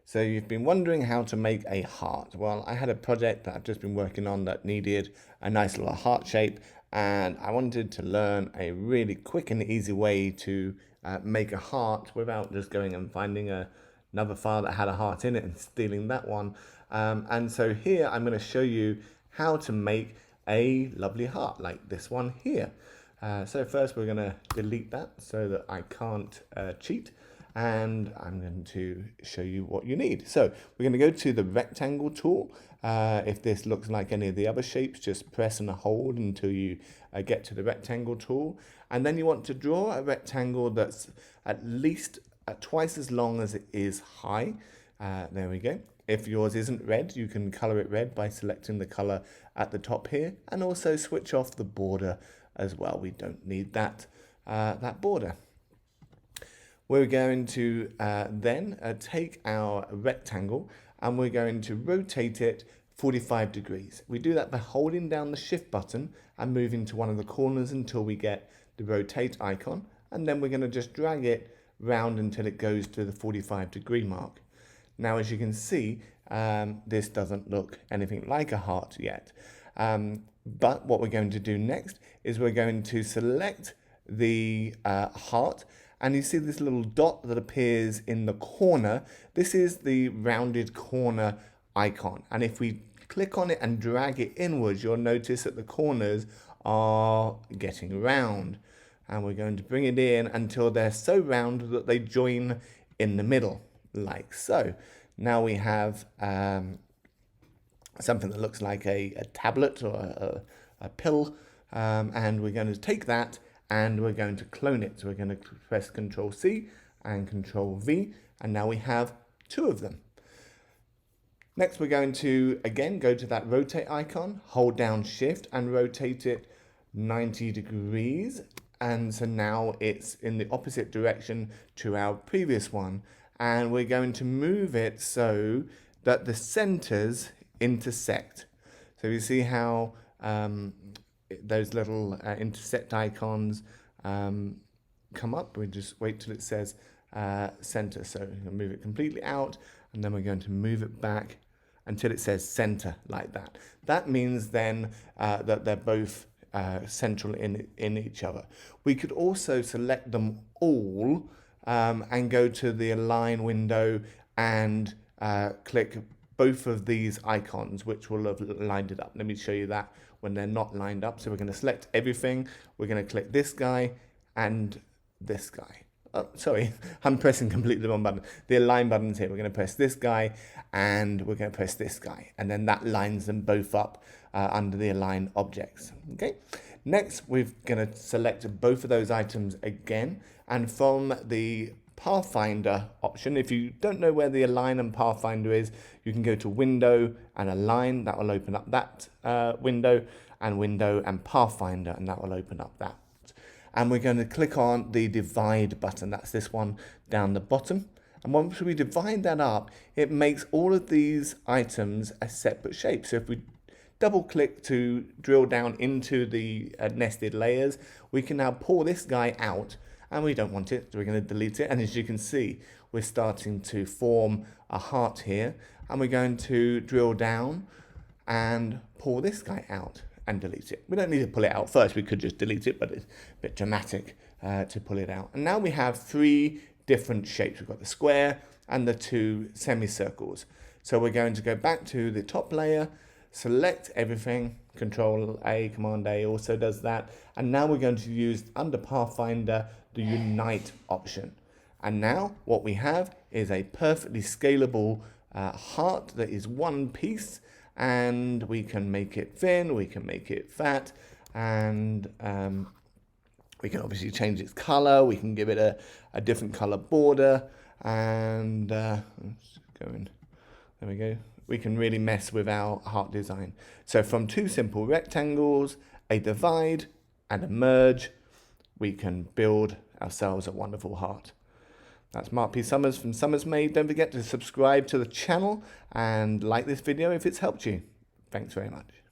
So you've been wondering how to make a heart. Well, I had a project that I've just been working on that needed a nice little heart shape, and I wanted to learn a really quick and easy way to make a heart without just going and finding another file that had a heart in it and stealing that one. And so here I'm going to show you how to make a lovely heart like this one here. So first we're going to delete that so that I can't cheat. And I'm going to show you what you need. So we're going to go to the rectangle tool. If this looks like any of the other shapes, just press and hold until you get to the rectangle tool. And then you want to draw a rectangle that's at least twice as long as it is high. There we go. If yours isn't red, you can color it red by selecting the color at the top here, and also switch off the border as well. We don't need that border. We're going to then take our rectangle and we're going to rotate it 45 degrees. We do that by holding down the shift button and moving to one of the corners until we get the rotate icon, and then we're going to just drag it round until it goes to the 45-degree mark. Now, as you can see, this doesn't look anything like a heart yet. But what we're going to do next is we're going to select the heart, and you see this little dot that appears in the corner. This is the rounded corner icon, and if we click on it and drag it inwards, you'll notice that the corners are getting round, and we're going to bring it in until they're so round that they join in the middle, like so. Now we have something that looks like a tablet or a pill, and we're going to take that and we're going to clone it. So we're going to press Control C and Control V, and now we have two of them. Next, we're going to again go to that rotate icon, hold down Shift and rotate it 90 degrees. And so now it's in the opposite direction to our previous one. And we're going to move it so that the centers intersect. So you see how those little intersect icons come up. We just wait till it says center. So we're going to move it completely out, and then we're going to move it back until it says center, like that. That means then that they're both central in each other. We could also select them all and go to the align window and click both of these icons, which will have lined it up. Let me show you that when they're not lined up. So we're going to select everything. We're going to click this guy and this guy. Oh, sorry, I'm pressing completely the wrong button. The align button's here. We're going to press this guy and we're going to press this guy. And then that lines them both up under the align objects. Okay. Next, we're going to select both of those items again. And from the Pathfinder option, if you don't know where the align and Pathfinder is, you can go to Window and Align. That will open up that window, and Window and Pathfinder, and that will open up that. And we're going to click on the Divide button. That's this one down the bottom. And once we divide that up, it makes all of these items a separate shape. So if we double click to drill down into the nested layers, we can now pull this guy out, and we don't want it, so we're going to delete it. And as you can see, we're starting to form a heart here, and we're going to drill down and pull this guy out and delete it. We don't need to pull it out first, we could just delete it, but it's a bit dramatic to pull it out. And now we have three different shapes. We've got the square and the two semicircles. So we're going to go back to the top layer, select everything, Control A, Command A also does that. And now we're going to use under Pathfinder the Unite option. And now what we have is a perfectly scalable heart that is one piece, and we can make it thin, we can make it fat, and we can obviously change its color, we can give it a different color border, and let's go in. There we go. We can really mess with our heart design. So from two simple rectangles, a divide, and a merge, we can build ourselves a wonderful heart. That's Mark P. Summers from Summers Made. Don't forget to subscribe to the channel and like this video if it's helped you. Thanks very much.